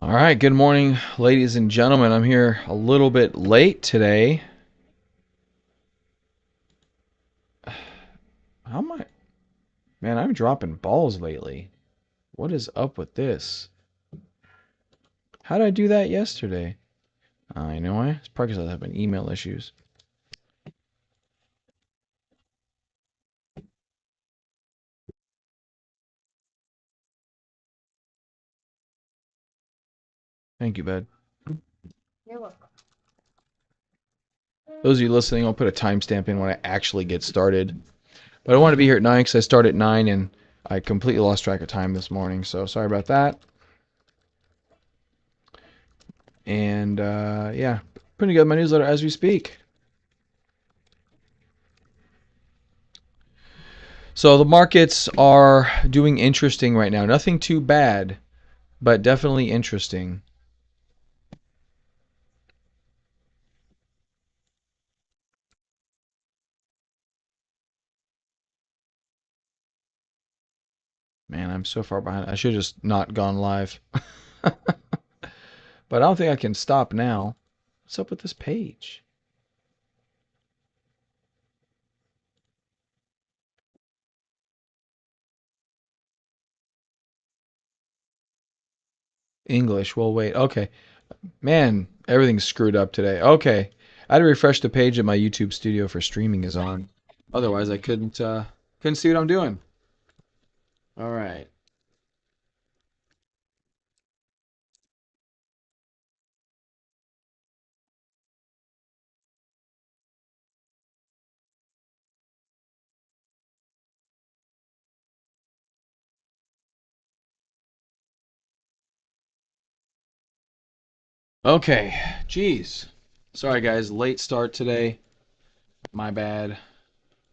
All right, good morning, ladies and gentlemen. I'm here a little bit late today. How am I? Man, I'm dropping balls lately. What is up with this? How did I do that yesterday? I know why. It's probably because I was having email issues. Thank you, bud. You're welcome. Those of you listening, I'll put a timestamp in when I actually get started. But I want to be here at 9 because I start at 9 and I completely lost track of time this morning. So sorry about that. And yeah, putting together my newsletter as we speak. So the markets are doing interesting right now. Nothing too bad, but definitely interesting. Man, I'm so far behind. I should have just not gone live. But I don't think I can stop now. What's up with this page? English. Well, wait. Okay. Man, everything's screwed up today. Okay. I had to refresh the page that my YouTube studio for streaming is on. Otherwise, I couldn't see what I'm doing. All right. Okay. Jeez. Sorry, guys. Late start today. My bad.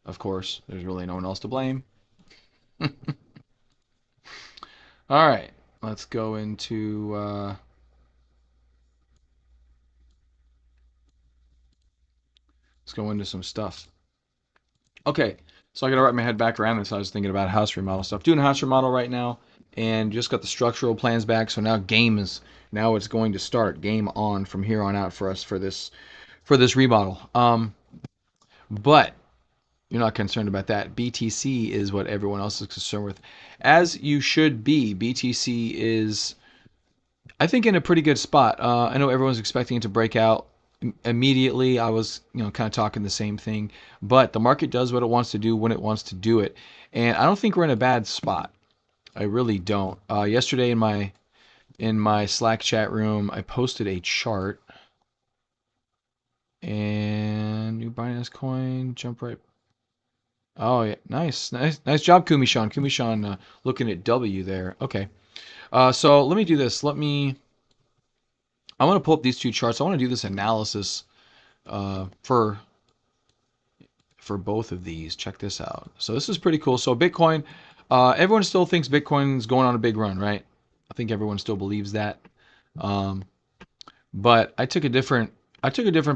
Of course, there's really no one else to blame. All right, let's go into some stuff. Okay, so I got to wrap my head back around this. I was thinking about house remodel stuff. Doing a house remodel right now, and just got the structural plans back. So now it's going to start game on from here on out for us for this remodel. But you're not concerned about that. BTC is what everyone else is concerned with, as you should be. BTC is, I think, in a pretty good spot. I know everyone's expecting it to break out immediately. I was, kind of talking the same thing, but the market does what it wants to do when it wants to do it, and I don't think we're in a bad spot. I really don't. Yesterday in my Slack chat room, I posted a chart and new Binance coin jump right. Oh yeah, nice job, Kumishan. Kumishan, looking at W there. Okay, so let me do this. I want to pull up these two charts. I want to do this analysis for both of these. Check this out. So this is pretty cool. So Bitcoin, everyone still thinks Bitcoin's going on a big run, right? I think everyone still believes that. Um, but I took a different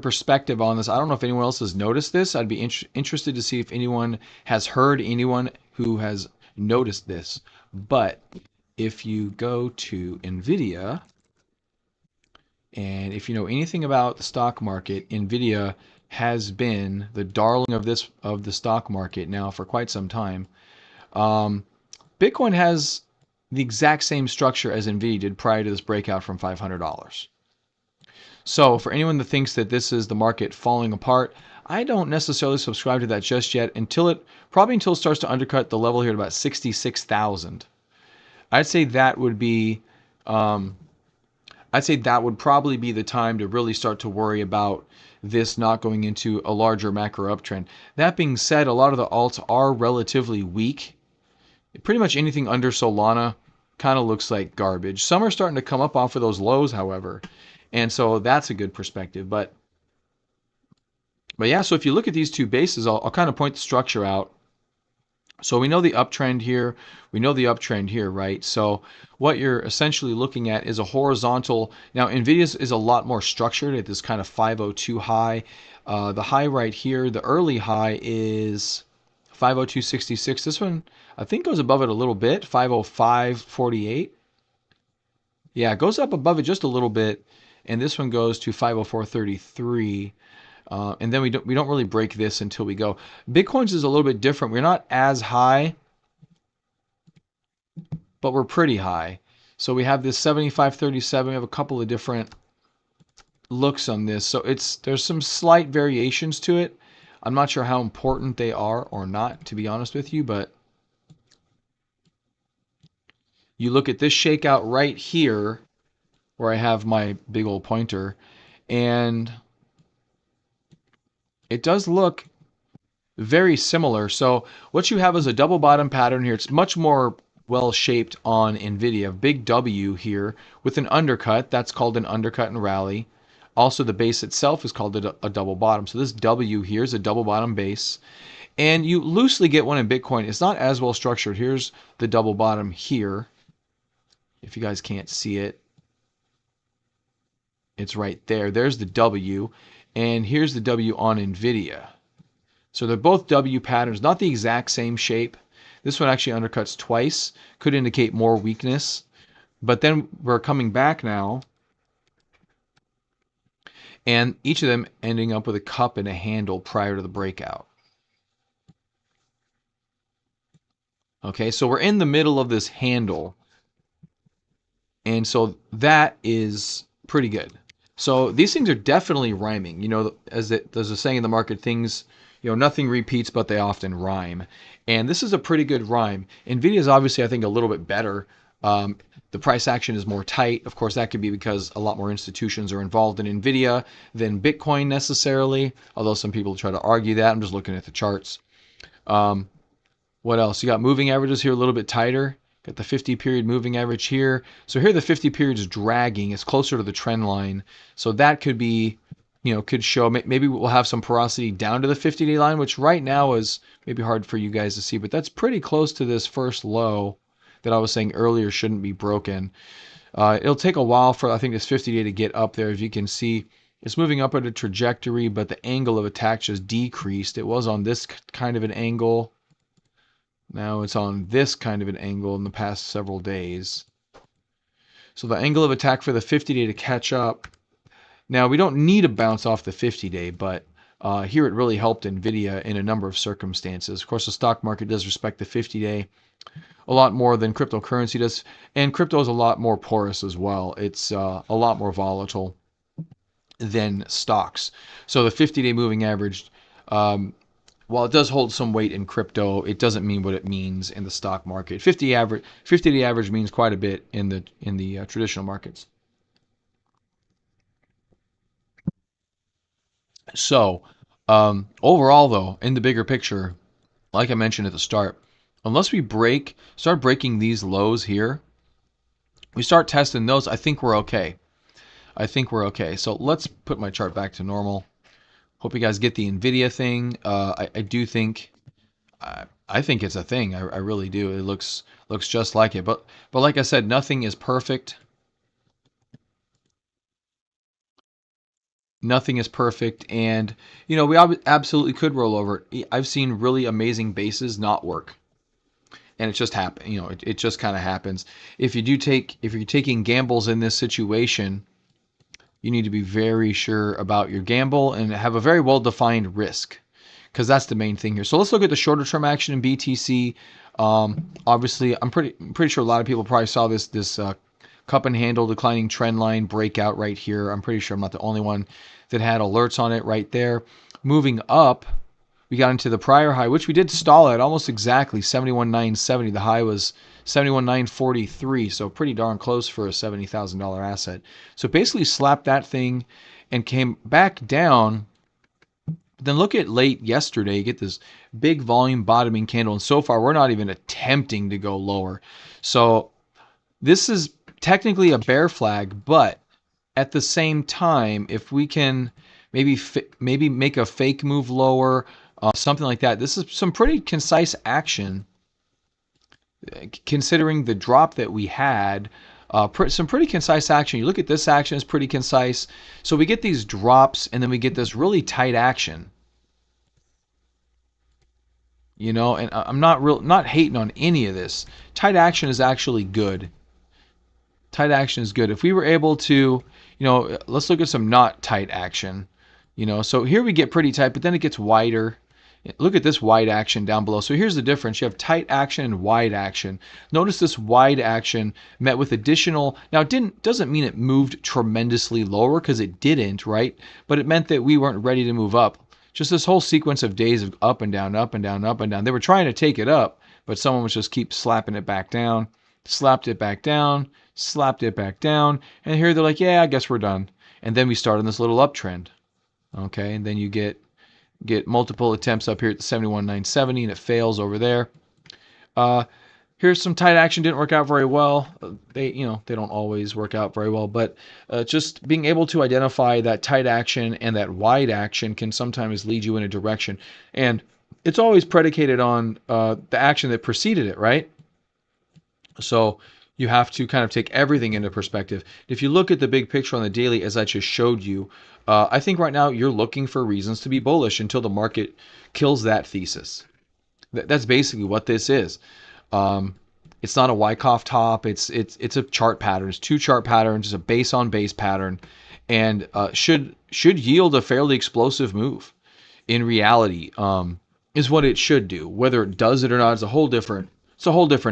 perspective on this. I don't know if anyone else has noticed this. I'd be interested to see if anyone has heard anyone who has noticed this. But if you go to Nvidia, and if you know anything about the stock market, Nvidia has been the darling of the stock market now for quite some time. Um, Bitcoin has the exact same structure as Nvidia did prior to this breakout from $500. So for anyone that thinks that this is the market falling apart, I don't necessarily subscribe to that just yet until it starts to undercut the level here at about 66,000. I'd say that would be um, I'd say that would probably be the time to really start to worry about this not going into a larger macro uptrend. That being said, a lot of the alts are relatively weak. Pretty much anything under Solana kind of looks like garbage. Some are starting to come up off of those lows, however, and so that's a good perspective. But yeah, so if you look at these two bases, I'll kind of point the structure out. So we know the uptrend here, right? So what you're essentially looking at is a horizontal. Now Nvidia's is a lot more structured at this kind of 502 high. The high right here, the early high is 502.66. This one I think goes above it a little bit, 505.48. Yeah, it goes up above it just a little bit, and this one goes to 504.33. And then we don't really break this until we go. Bitcoin's is a little bit different. We're not as high, but we're pretty high. So we have this 75.37. We have a couple of different looks on this. So there's some slight variations to it. I'm not sure how important they are or not, to be honest with you, but you look at this shakeout right here where I have my big old pointer, and it does look very similar. So what you have is a double bottom pattern here. It's much more well shaped on NVIDIA. Big W here with an undercut. That's called an undercut and rally. Also, the base itself is called a double bottom. So this W here is a double bottom base. And you loosely get one in Bitcoin. It's not as well structured. Here's the double bottom here. If you guys can't see it, it's right there. There's the W. And here's the W on NVIDIA. So they're both W patterns, not the exact same shape. This one actually undercuts twice, could indicate more weakness. But then we're coming back now, and each of them ending up with a cup and a handle prior to the breakout. Okay, so we're in the middle of this handle, and so that is pretty good. So these things are definitely rhyming. You know, there's a saying in the market, things, nothing repeats, but they often rhyme. And this is a pretty good rhyme. NVIDIA is obviously, I think, a little bit better. The price action is more tight. Of course, that could be because a lot more institutions are involved in NVIDIA than Bitcoin necessarily, although some people try to argue that. I'm just looking at the charts. What else? You got moving averages here a little bit tighter. Got the 50 period moving average here. So here the 50 period is dragging. It's closer to the trend line. So that could be, could show, maybe we'll have some porosity down to the 50-day line, which right now is maybe hard for you guys to see, but that's pretty close to this first low that I was saying earlier shouldn't be broken. It'll take a while for, I think, this 50-day to get up there. As you can see, it's moving up at a trajectory, but the angle of attack just decreased. It was on this kind of an angle. Now it's on this kind of an angle in the past several days. So the angle of attack for the 50-day to catch up. Now we don't need a bounce off the 50-day, but here it really helped NVIDIA in a number of circumstances. Of course, the stock market does respect the 50-day a lot more than cryptocurrency does, and crypto is a lot more porous as well. It's a lot more volatile than stocks. So the 50-day moving average, while it does hold some weight in crypto, it doesn't mean what it means in the stock market. 50-day average means quite a bit in the traditional markets. So overall, though, in the bigger picture, like I mentioned at the start, unless we start breaking these lows here, we start testing those, I think we're okay. So let's put my chart back to normal. Hope you guys get the NVIDIA thing. I do think, I think it's a thing. I really do. It looks just like it. But like I said, nothing is perfect. Nothing is perfect, and we absolutely could roll over. I've seen really amazing bases not work, and it just happen. It just kind of happens. If you're taking gambles in this situation, you need to be very sure about your gamble and have a very well-defined risk, because that's the main thing here. So let's look at the shorter term action in BTC. Obviously, I'm pretty sure a lot of people probably saw this cup and handle declining trend line breakout right here. I'm pretty sure I'm not the only one that had alerts on it right there. Moving up, we got into the prior high, which we did stall at almost exactly 71,970. The high was 71,943, so pretty darn close for a $70,000 asset. So basically slapped that thing and came back down. Then look at late yesterday, you get this big volume bottoming candle, and so far we're not even attempting to go lower. So this is technically a bear flag, but at the same time, if we can maybe make a fake move lower, something like that, this is some pretty concise action considering the drop that we had. Some pretty concise action. You look at this action, is pretty concise. So we get these drops, and then we get this really tight action. And I'm not hating on any of this. Tight action is actually good. Tight action is good. If we were able to, let's look at some not tight action. So here we get pretty tight, but then it gets wider. Look at this wide action down below. So here's the difference. You have tight action and wide action. Notice this wide action met with additional, now it doesn't mean it moved tremendously lower, because it didn't, right? But it meant that we weren't ready to move up. Just this whole sequence of days of up and down, up and down, up and down. They were trying to take it up, but someone was just keep slapping it back down, slapped it back down, slapped it back down. And here they're like, yeah, I guess we're done. And then we start on this little uptrend. Okay, and then you get multiple attempts up here at the 71,970, and it fails over there. Here's some tight action, didn't work out very well. They don't always work out very well, but just being able to identify that tight action and that wide action can sometimes lead you in a direction. And it's always predicated on the action that preceded it, right? So you have to kind of take everything into perspective. If you look at the big picture on the daily, as I just showed you, I think right now you're looking for reasons to be bullish until the market kills that thesis. That's basically what this is. It's not a Wyckoff top. It's a chart pattern. It's two chart patterns. It's a base on base pattern, and should yield a fairly explosive move. In reality, is what it should do. Whether it does it or not is a whole different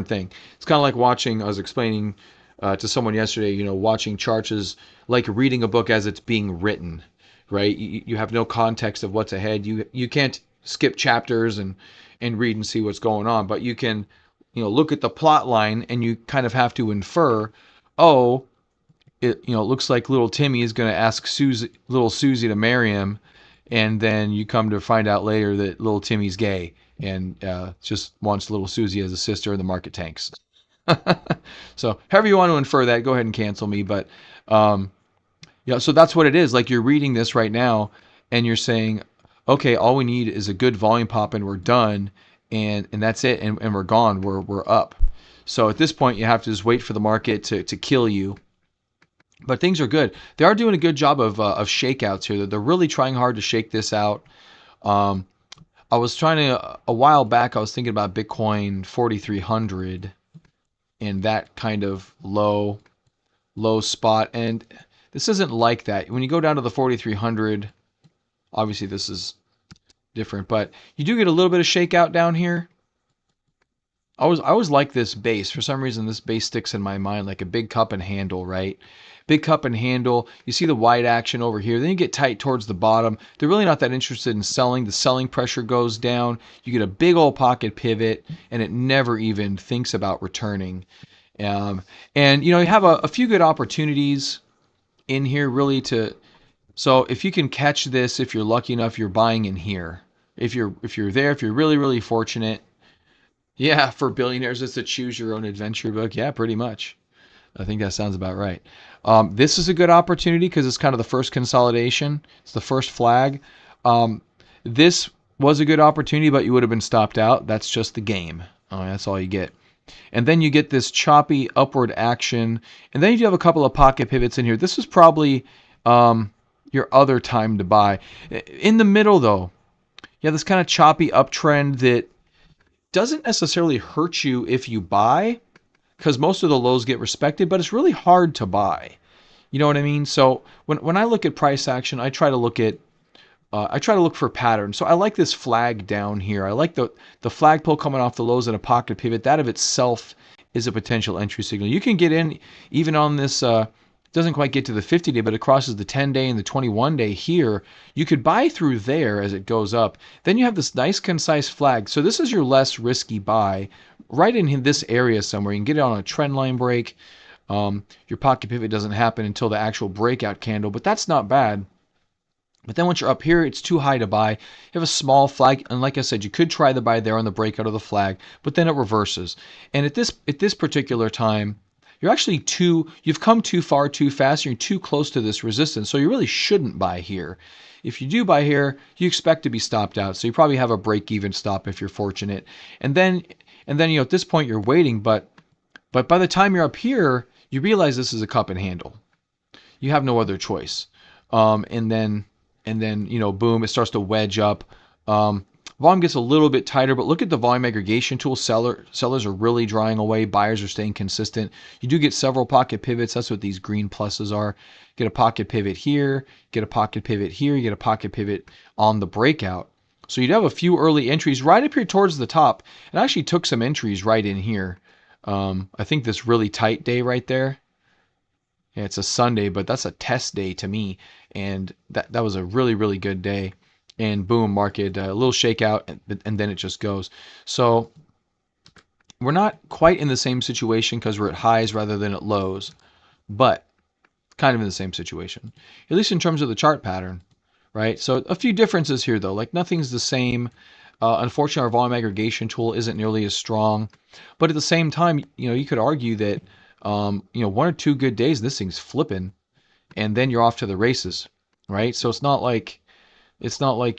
thing. It's kind of like watching. I was explaining to someone yesterday. Watching charts is like reading a book as it's being written, right? You have no context of what's ahead. You can't skip chapters and read and see what's going on, but you can look at the plot line and you kind of have to infer, it looks like little Timmy is going to ask little Susie to marry him, and then you come to find out later that little Timmy's gay and just wants little Susie as a sister, and the market tanks. So however you want to infer that, go ahead and cancel me, but so that's what it is. Like, you're reading this right now and you're saying, okay, all we need is a good volume pop and we're done, and that's it, and we're gone, we're up. So at this point you have to just wait for the market to kill you. But things are good. They are doing a good job of shakeouts here. They're really trying hard to shake this out. I was trying to, a while back, I was thinking about Bitcoin 4,300 and that kind of low spot, and this isn't like that. When you go down to the 4,300, obviously this is different, but you do get a little bit of shakeout down here. I always like this base. For some reason, this base sticks in my mind like a big cup and handle, right? Big cup and handle. You see the wide action over here. Then you get tight towards the bottom. They're really not that interested in selling. The selling pressure goes down. You get a big old pocket pivot, and it never even thinks about returning. And you have a few good opportunities in here, really, to. So if you can catch this, if you're lucky enough, you're buying in here. If you're there, if you're really, really fortunate. Yeah, for billionaires, it's a choose your own adventure book. Yeah, pretty much. I think that sounds about right. This is a good opportunity because it's kind of the first consolidation. It's the first flag. This was a good opportunity, but you would have been stopped out. That's just the game. That's all you get. And then you get this choppy upward action. And then you do have a couple of pocket pivots in here. This was probably your other time to buy. In the middle, though, you have this kind of choppy uptrend that doesn't necessarily hurt you if you buy, because most of the lows get respected, but it's really hard to buy. You know what I mean? So when I look at price action, I try to look for patterns. So I like this flag down here. I like the flag pull coming off the lows and a pocket pivot. That of itself is a potential entry signal. You can get in even on this. Doesn't quite get to the 50-day, but it crosses the 10-day and the 21-day here. You could buy through there as it goes up. Then you have this nice concise flag. So this is your less risky buy right in this area somewhere. You can get it on a trend line break. Your pocket pivot doesn't happen until the actual breakout candle, but that's not bad. But then once you're up here, it's too high to buy. You have a small flag, and like I said, you could try the buy there on the breakout of the flag, but then it reverses. And at this particular time, you've come too far too fast, you're too close to this resistance, so you really shouldn't buy here. If you do buy here, you expect to be stopped out, so you probably have a break-even stop if you're fortunate. And then at this point you're waiting, but by the time you're up here, you realize this is a cup and handle. You have no other choice. And then boom, it starts to wedge up. Volume gets a little bit tighter, but look at the volume aggregation tool. Sellers are really drying away. Buyers are staying consistent. You do get several pocket pivots. That's what these green pluses are. Get a pocket pivot here, get a pocket pivot here, you get a pocket pivot on the breakout. So you'd have a few early entries right up here towards the top. And I actually took some entries right in here. I think this really tight day right there. Yeah, it's a Sunday, but that's a test day to me. And that was a really, really good day. And boom, market, a little shakeout, and then it just goes. So we're not quite in the same situation because we're at highs rather than at lows, but kind of in the same situation, at least in terms of the chart pattern, right? So a few differences here though, like nothing's the same. Unfortunately, our volume aggregation tool isn't nearly as strong, but at the same time, you could argue that, one or two good days, this thing's flipping, and then you're off to the races, right? So it's not like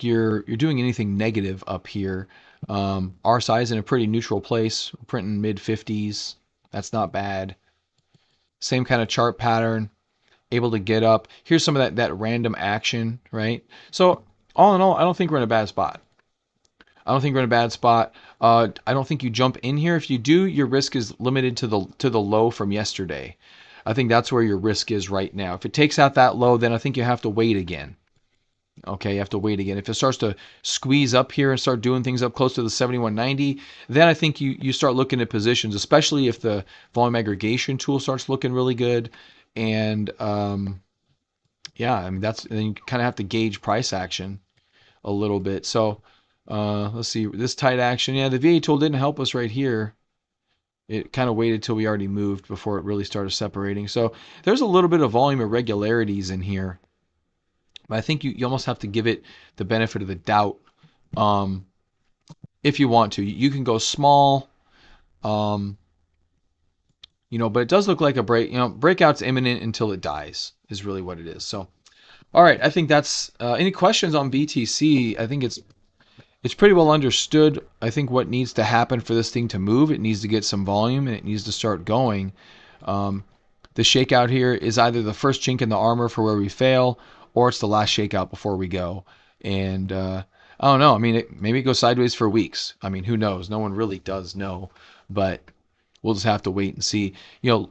you're doing anything negative up here. RSI is in a pretty neutral place. We're printing mid 50s. That's not bad. Same kind of chart pattern. Able to get up. Here's some of that random action, right? So all in all, I don't think we're in a bad spot. I don't think you jump in here. If you do, your risk is limited to the low from yesterday. I think that's where your risk is right now. If it takes out that low, then I think you have to wait again. Okay, you have to wait again. If it starts to squeeze up here and start doing things up close to the 7190, then I think you start looking at positions, especially if the volume aggregation tool starts looking really good. And yeah, I mean then you kind of have to gauge price action a little bit. So let's see, this tight action. Yeah, the VA tool didn't help us right here. It kind of waited till we already moved before it really started separating. So there's a little bit of volume irregularities in here. But I think you almost have to give it the benefit of the doubt if you want to. You can go small, but it does look like a break. Breakout's imminent until it dies is really what it is. So, all right, I think that's any questions on BTC. I think it's pretty well understood. I think what needs to happen for this thing to move, it needs to get some volume and it needs to start going. The shakeout here is either the first chink in the armor for where we fail, or it's the last shakeout before we go. And I don't know. I mean, maybe it goes sideways for weeks. I mean, who knows? No one really does know. But we'll just have to wait and see.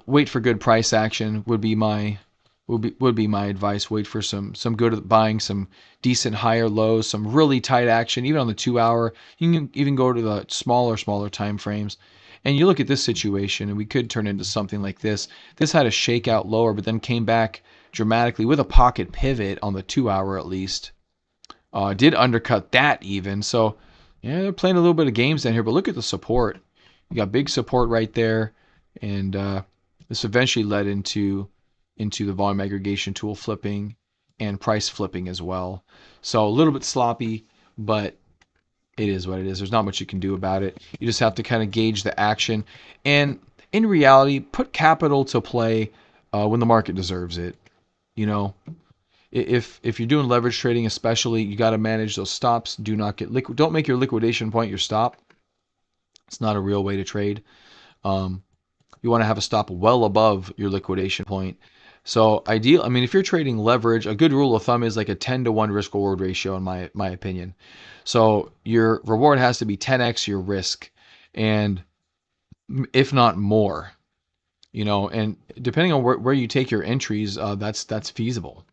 Wait for good price action would be my advice. Wait for some good buying, some decent higher lows, some really tight action, even on the 2 hour. You can even go to the smaller time frames. And you look at this situation, and we could turn into something like this. This had a shakeout lower, but then came back dramatically with a pocket pivot on the 2 hour at least. Did undercut that even. So, yeah, they're playing a little bit of games down here, but look at the support. You got big support right there, and this eventually led into the volume aggregation tool flipping and price flipping as well. So a little bit sloppy, but it is what it is. There's not much you can do about it. You just have to kind of gauge the action, and in reality, put capital to play when the market deserves it. If you're doing leverage trading, especially, you got to manage those stops. Do not get don't make your liquidation point your stop. It's not a real way to trade. You want to have a stop well above your liquidation point. So if you're trading leverage, a good rule of thumb is like a 10-to-1 risk reward ratio in my opinion. So your reward has to be 10x your risk, and if not more. And depending on where you take your entries, that's feasible.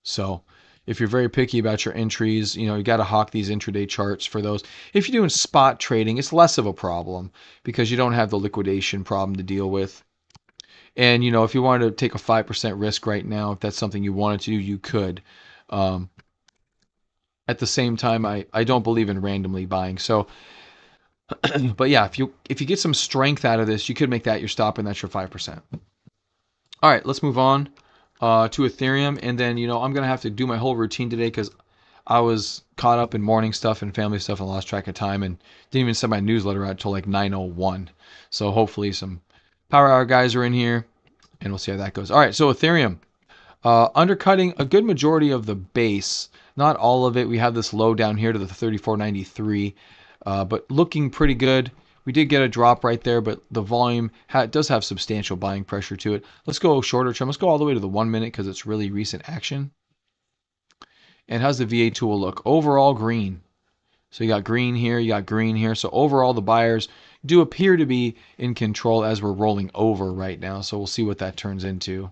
So if you're very picky about your entries, you got to hawk these intraday charts for those. If you're doing spot trading, it's less of a problem because you don't have the liquidation problem to deal with. And, if you wanted to take a 5% risk right now, if that's something you wanted to do, you could. At the same time, I don't believe in randomly buying. So, but yeah, if you get some strength out of this, you could make that your stop, and that's your 5%. All right, let's move on to Ethereum, and then I'm gonna have to do my whole routine today because I was caught up in morning stuff and family stuff and lost track of time and didn't even send my newsletter out until like 9:01. So hopefully some power hour guys are in here, and we'll see how that goes. All right, so Ethereum undercutting a good majority of the base, not all of it. We have this low down here to the 34.93. But looking pretty good. We did get a drop right there, but the volume does have substantial buying pressure to it. Let's go shorter term. Let's go all the way to the 1 minute because it's really recent action. And how's the VA tool look? Overall green. So you got green here, you got green here. So overall, the buyers do appear to be in control as we're rolling over right now. So we'll see what that turns into.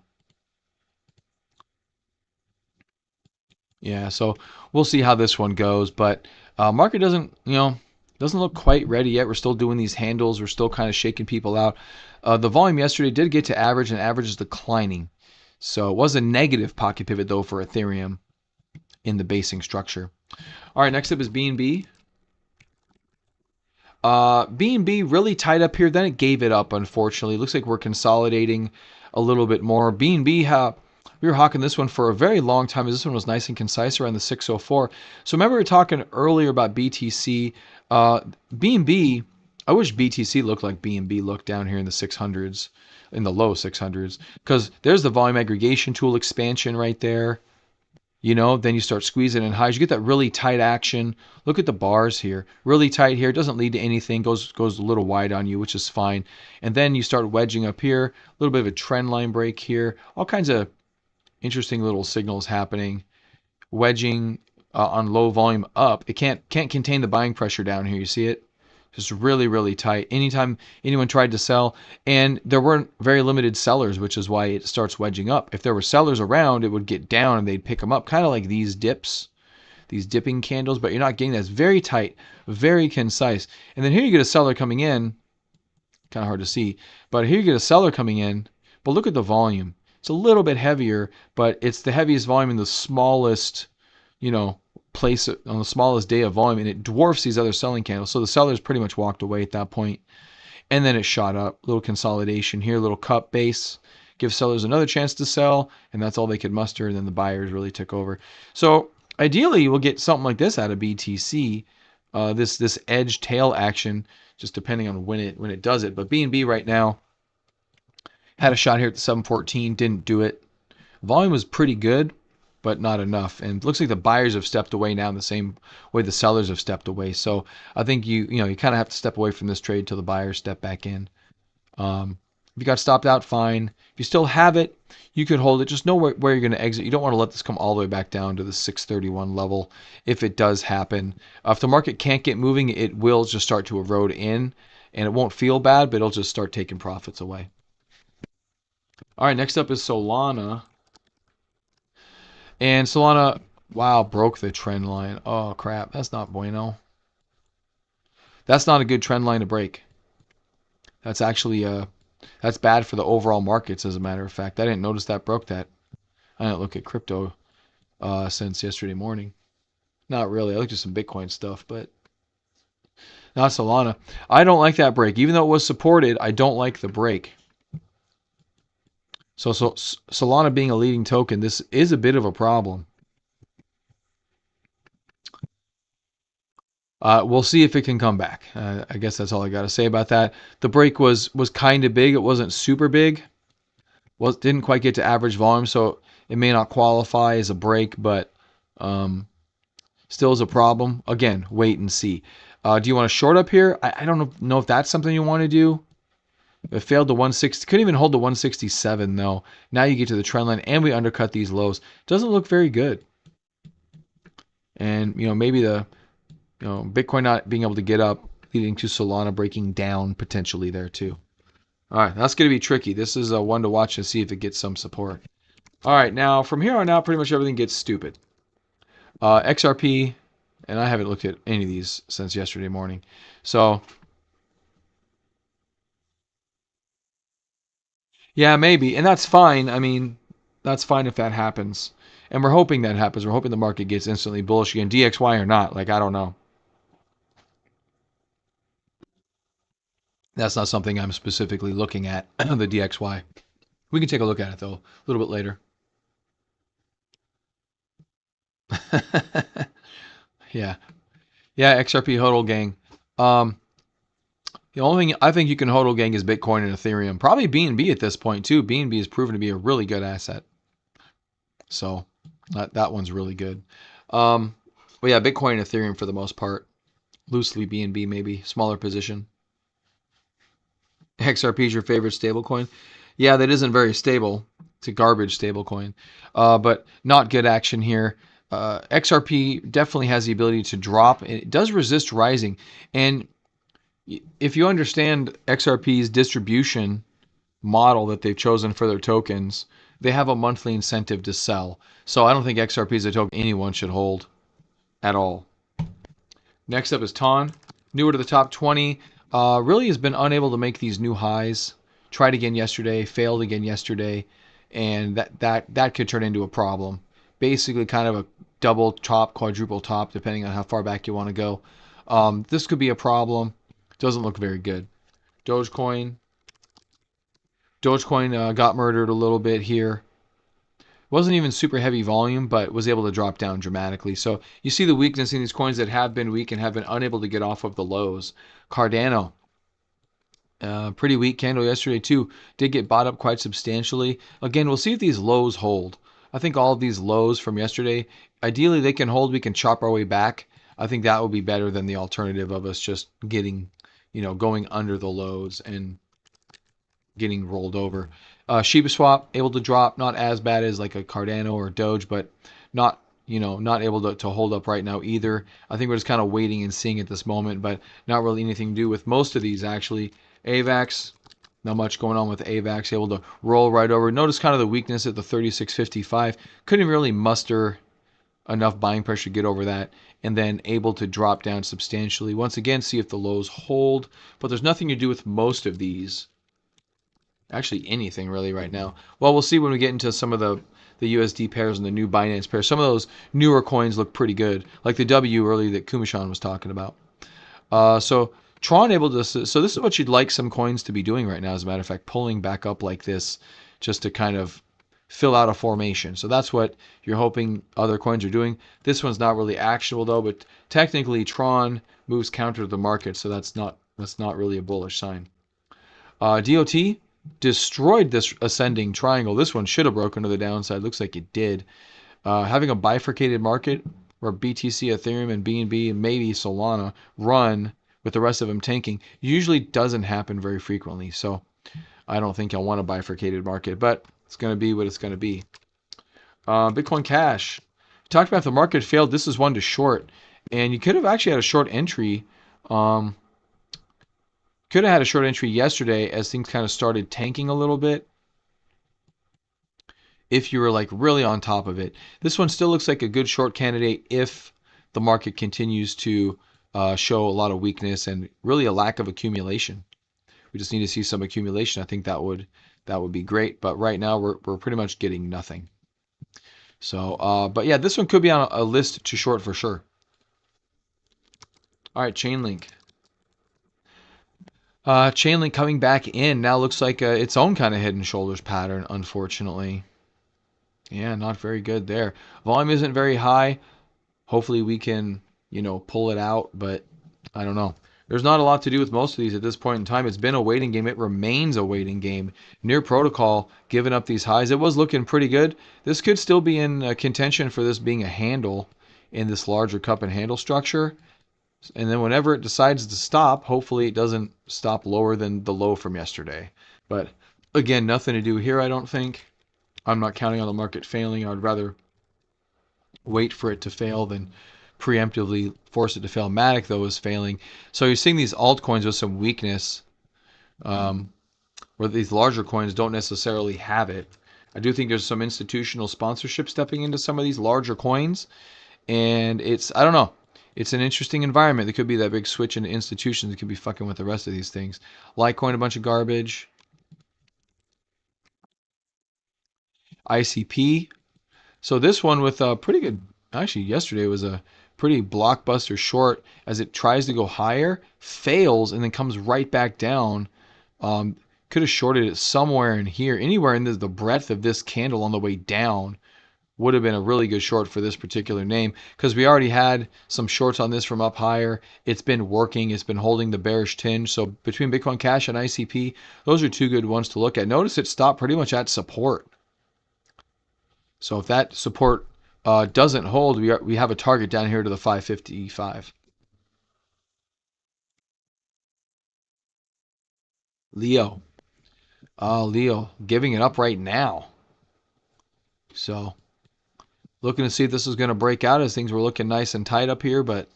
Yeah, so we'll see how this one goes. But market doesn't, doesn't look quite ready yet. We're still doing these handles. We're still kind of shaking people out. The volume yesterday did get to average, and average is declining. So it was a negative pocket pivot, though, for Ethereum in the basing structure. All right, next up is BNB. BNB really tight up here. Then it gave it up, unfortunately. Looks like we're consolidating a little bit more. BNB, we were hawking this one for a very long time. This one was nice and concise around the 604. So remember we were talking earlier about BTC. BNB, I wish BTC looked like BNB looked down here in the 600s, in the low 600s. Because there's the volume aggregation tool expansion right there. Then you start squeezing in highs. You get that really tight action. Look at the bars here. Really tight here. It doesn't lead to anything. Goes a little wide on you, which is fine. And then you start wedging up here. A little bit of a trend line break here. All kinds of interesting little signals happening. Wedging on low volume up. It can't contain the buying pressure down here. You see it? Just really, really tight. Anytime anyone tried to sell, and there weren't very limited sellers, which is why it starts wedging up. If there were sellers around, it would get down and they'd pick them up, kind of like these dips, these dipping candles, but you're not getting that. It's very tight, very concise. And then here you get a seller coming in, kind of hard to see, but here you get a seller coming in, but look at the volume. It's a little bit heavier, but it's the heaviest volume in the smallest, place on the smallest day of volume, and it dwarfs these other selling candles. So the sellers pretty much walked away at that point, and then it shot up. Little consolidation here, little cup base, give sellers another chance to sell, and that's all they could muster. And then the buyers really took over. So ideally, we'll get something like this out of BTC, this edge tail action, just depending on when it does it. But BNB right now had a shot here at the 714, didn't do it. Volume was pretty good, but not enough. And it looks like the buyers have stepped away now in the same way the sellers have stepped away. So I think you kind of have to step away from this trade till the buyers step back in. If you got stopped out, fine. If you still have it, you could hold it. Just know where you're going to exit. You don't want to let this come all the way back down to the 631 level if it does happen. If the market can't get moving, it will just start to erode in, and it won't feel bad, but it'll just start taking profits away. All right, next up is Solana. And Solana, wow, broke the trend line. Oh, crap. That's not bueno. That's not a good trend line to break. That's actually, that's bad for the overall markets, as a matter of fact. I didn't notice that broke that. I didn't look at crypto since yesterday morning. Not really. I looked at some Bitcoin stuff, but not Solana. I don't like that break. Even though it was supported, I don't like the break. So Solana being a leading token, this is a bit of a problem. We'll see if it can come back. I guess that's all I got to say about that. The break was kind of big. It wasn't super big. Didn't quite get to average volume, so it may not qualify as a break, but still is a problem. Again, wait and see. Do you want to short up here? I don't know if that's something you want to do. It failed the 160. Couldn't even hold the 167 though. Now you get to the trend line, and we undercut these lows. Doesn't look very good. And maybe the Bitcoin not being able to get up, leading to Solana breaking down potentially there too. All right, that's going to be tricky. This is a one to watch and see if it gets some support. All right, now from here on out, pretty much everything gets stupid. XRP, and I haven't looked at any of these since yesterday morning. So yeah, maybe. And that's fine. I mean, that's fine if that happens. And we're hoping that happens. We're hoping the market gets instantly bullish again, DXY or not. Like, I don't know. That's not something I'm specifically looking at, the DXY. We can take a look at it, though, a little bit later. Yeah. Yeah, XRP HODL gang. The only thing I think you can HODL gang is Bitcoin and Ethereum. Probably BNB at this point, too. BNB has proven to be a really good asset. So that one's really good. But yeah, Bitcoin and Ethereum for the most part. Loosely BNB maybe. Smaller position. XRP is your favorite stablecoin? Yeah, that isn't very stable. It's a garbage stablecoin. But not good action here. XRP definitely has the ability to drop. It does resist rising. And if you understand XRP's distribution model that they've chosen for their tokens, they have a monthly incentive to sell. So I don't think XRP is a token anyone should hold at all. Next up is TON, newer to the top 20. Really has been unable to make these new highs. Tried again yesterday, failed again yesterday, and that could turn into a problem. Basically, kind of a double top, quadruple top, depending on how far back you want to go. This could be a problem. Doesn't look very good. Dogecoin. Dogecoin got murdered a little bit here. Wasn't even super heavy volume, but was able to drop down dramatically. So you see the weakness in these coins that have been weak and have been unable to get off of the lows. Cardano, pretty weak candle yesterday too. Did get bought up quite substantially. Again, we'll see if these lows hold. I think all of these lows from yesterday, ideally they can hold. We can chop our way back. I think that would be better than the alternative of us just getting, going under the lows and getting rolled over. Shiba Swap able to drop, not as bad as like a Cardano or Doge, but not not able to hold up right now either. I think we're just kind of waiting and seeing at this moment, but not really anything to do with most of these actually. AVAX, not much going on with AVAX, able to roll right over. Notice kind of the weakness at the 36.55. Couldn't really muster enough buying pressure to get over that, and then able to drop down substantially. Once again, see if the lows hold, but there's nothing to do with most of these. Actually, anything really right now. Well, we'll see when we get into some of the USD pairs and the new Binance pairs. Some of those newer coins look pretty good, like the W earlier that Kumashan was talking about. So Tron able to, so this is what you'd like some coins to be doing right now, as a matter of fact, pulling back up like this just to kind of fill out a formation. So that's what you're hoping other coins are doing. This one's not really actionable though, but technically Tron moves counter to the market, so that's not really a bullish sign. DOT destroyed this ascending triangle. This one should have broken to the downside. Looks like it did. Having a bifurcated market where BTC, Ethereum, and BNB, and maybe Solana run with the rest of them tanking usually doesn't happen very frequently. So I don't think I want a bifurcated market, but it's going to be what it's going to be. Bitcoin Cash. Talked about if the market failed. This is one to short, and you could have actually had a short entry. Could have had a short entry yesterday as things kind of started tanking a little bit. If you were like really on top of it. This one still looks like a good short candidate if the market continues to show a lot of weakness and really a lack of accumulation. We just need to see some accumulation. I think that would be great. But right now we're pretty much getting nothing. So, but yeah, this one could be on a list to short for sure. All right, Chainlink. Chainlink coming back in now looks like its own kind of head and shoulders pattern, unfortunately. Yeah, not very good there. Volume isn't very high. Hopefully we can, pull it out, but I don't know. There's not a lot to do with most of these at this point in time. It's been a waiting game. It remains a waiting game. Near Protocol giving up these highs. It was looking pretty good. This could still be in contention for this being a handle in this larger cup and handle structure. And then whenever it decides to stop, hopefully it doesn't stop lower than the low from yesterday. But again, nothing to do here, I don't think. I'm not counting on the market failing. I'd rather wait for it to fail than preemptively force it to fail. Matic, though, is failing. So you're seeing these altcoins with some weakness, where these larger coins don't necessarily have it. I do think there's some institutional sponsorship stepping into some of these larger coins. And I don't know. It's an interesting environment. There could be that big switch into institutions that could be fucking with the rest of these things. Litecoin, a bunch of garbage. ICP. So this one with a pretty good, actually yesterday was a pretty blockbuster short as it tries to go higher, fails, and then comes right back down. Could have shorted it somewhere in here, anywhere in the breadth of this candle on the way down. Would have been a really good short for this particular name because we already had some shorts on this from up higher. It's been working. It's been holding the bearish tinge. So between Bitcoin Cash and ICP, those are two good ones to look at. Notice it stopped pretty much at support. So if that support doesn't hold, we have a target down here to the 555. Leo. Leo giving it up right now. So Looking to see if this was going to break out as things were looking nice and tight up here, but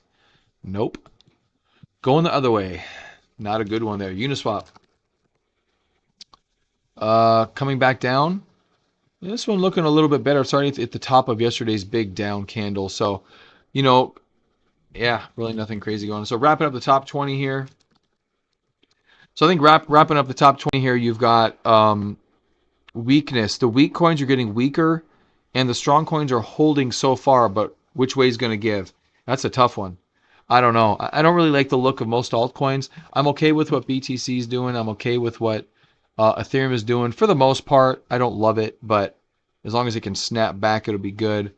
nope. Going the other way. Not a good one there. Uniswap. Coming back down. This one looking a little bit better. Starting at the top of yesterday's big down candle. So, you know, yeah, really nothing crazy going on. So wrapping up the top 20 here. So I think wrapping up the top 20 here, you've got weakness. The weak coins are getting weaker, and the strong coins are holding so far, but which way is going to give? That's a tough one. I don't know. I don't really like the look of most altcoins. I'm okay with what BTC is doing. I'm okay with what Ethereum is doing. For the most part, I don't love it, but as long as it can snap back, it'll be good.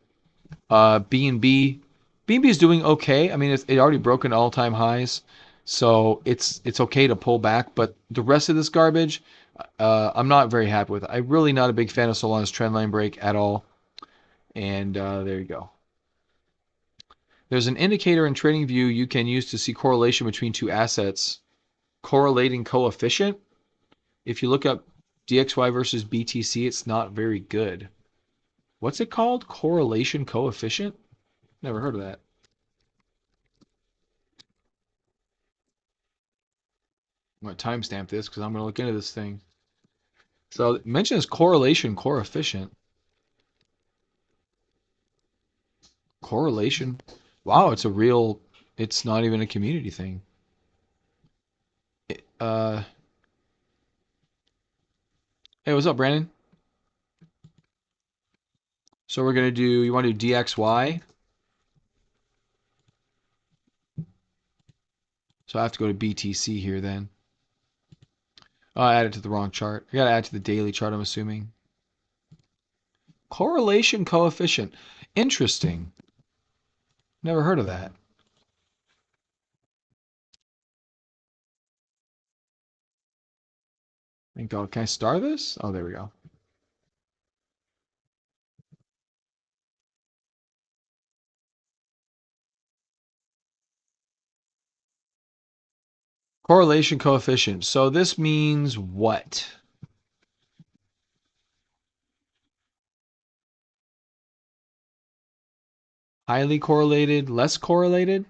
BNB is doing okay. I mean, it already broken all-time highs, so it's okay to pull back. But the rest of this garbage, I'm not very happy with. I'm really not a big fan of Solana's trendline break at all. And there you go. There's an indicator in TradingView you can use to see correlation between two assets. Correlating coefficient. If you look up DXY versus BTC, it's not very good. What's it called? Correlation coefficient? Never heard of that. I'm going to timestamp this because I'm going to look into this thing. So it mentions correlation coefficient. Correlation. Wow, it's a real, it's not even a community thing. Hey, what's up, Brandon? So we're going to do, you want to do DXY? So I have to go to BTC here then. Oh, I added to the wrong chart. I got to add to the daily chart, I'm assuming. Correlation coefficient. Interesting. Never heard of that. Thank God. Can I star this? Oh, there we go. Correlation coefficient. So this means what? Highly correlated, less correlated?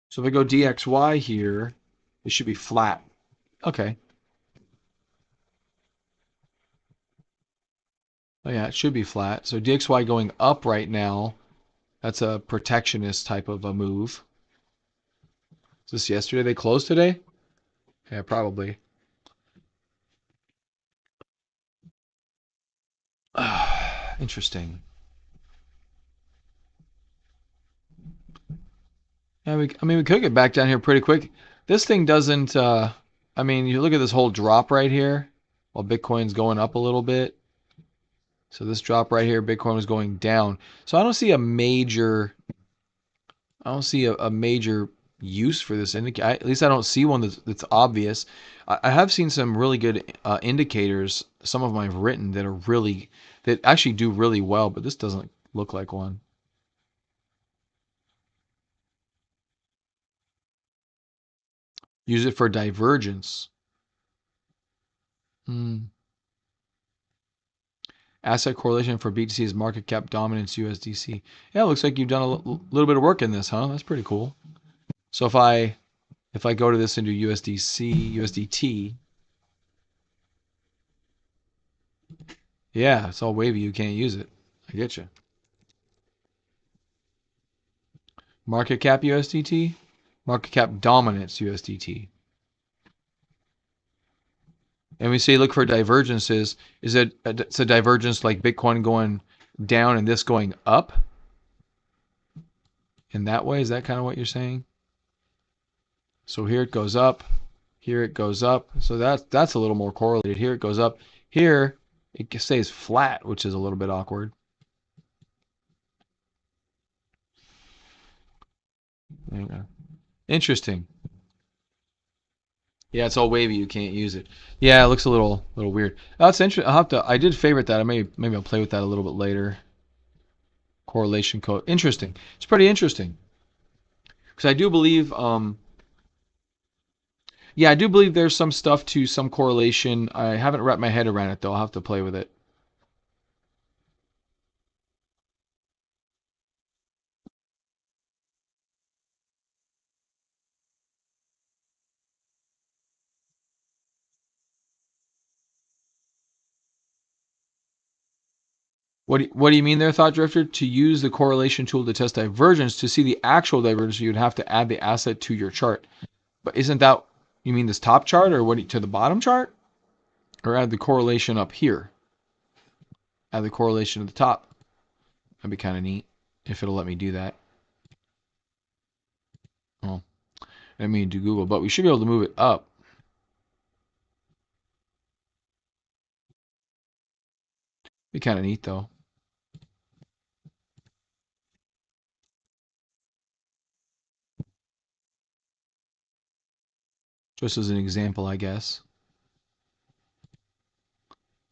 So if I go DXY here, it should be flat. Okay. Oh yeah, it should be flat. So DXY going up right now, that's a protectionist type of a move. Is this yesterday? They closed today? Yeah, probably. Interesting. Yeah, I mean, we could get back down here pretty quick. This thing doesn't, I mean, you look at this whole drop right here, while Bitcoin's going up a little bit. So this drop right here, Bitcoin was going down. So I don't see a major, major use for this indicator. At least I don't see one that's obvious. I have seen some really good indicators. Some of them I've written that are really, that actually do really well, but this doesn't look like one. Use it for divergence. Asset correlation for BTC is market cap dominance USDC. Yeah, it looks like you've done a little bit of work in this, huh? That's pretty cool. So if I go to this into USDC, USDT, yeah, it's all wavy. You can't use it. I get you. Market cap USDT, market cap dominance USDT. And we say look for divergences. Is it it's a divergence like Bitcoin going down and this going up? In that way, is that kind of what you're saying? So here it goes up, here it goes up. So that's a little more correlated. Here it goes up. Here it stays flat, which is a little bit awkward. There you go. Interesting. Yeah, it's all wavy. You can't use it. Yeah, it looks a little weird. That's interesting. I'll have to. I did favorite that. Maybe I'll play with that a little bit later. Correlation code. Interesting. It's pretty interesting. Because I do believe Yeah, I do believe there's some stuff to some correlation. I haven't wrapped my head around it though. I'll have to play with it. What do you mean there, Thought Drifter? To use the correlation tool to test divergence, to see the actual divergence, you'd have to add the asset to your chart. But isn't that, you mean this top chart, or what, to the bottom chart? Or add the correlation up here? Add the correlation to the top. That'd be kind of neat if it'll let me do that. Oh, I mean do Google, but we should be able to move it up. Be kind of neat though. Just as an example, I guess.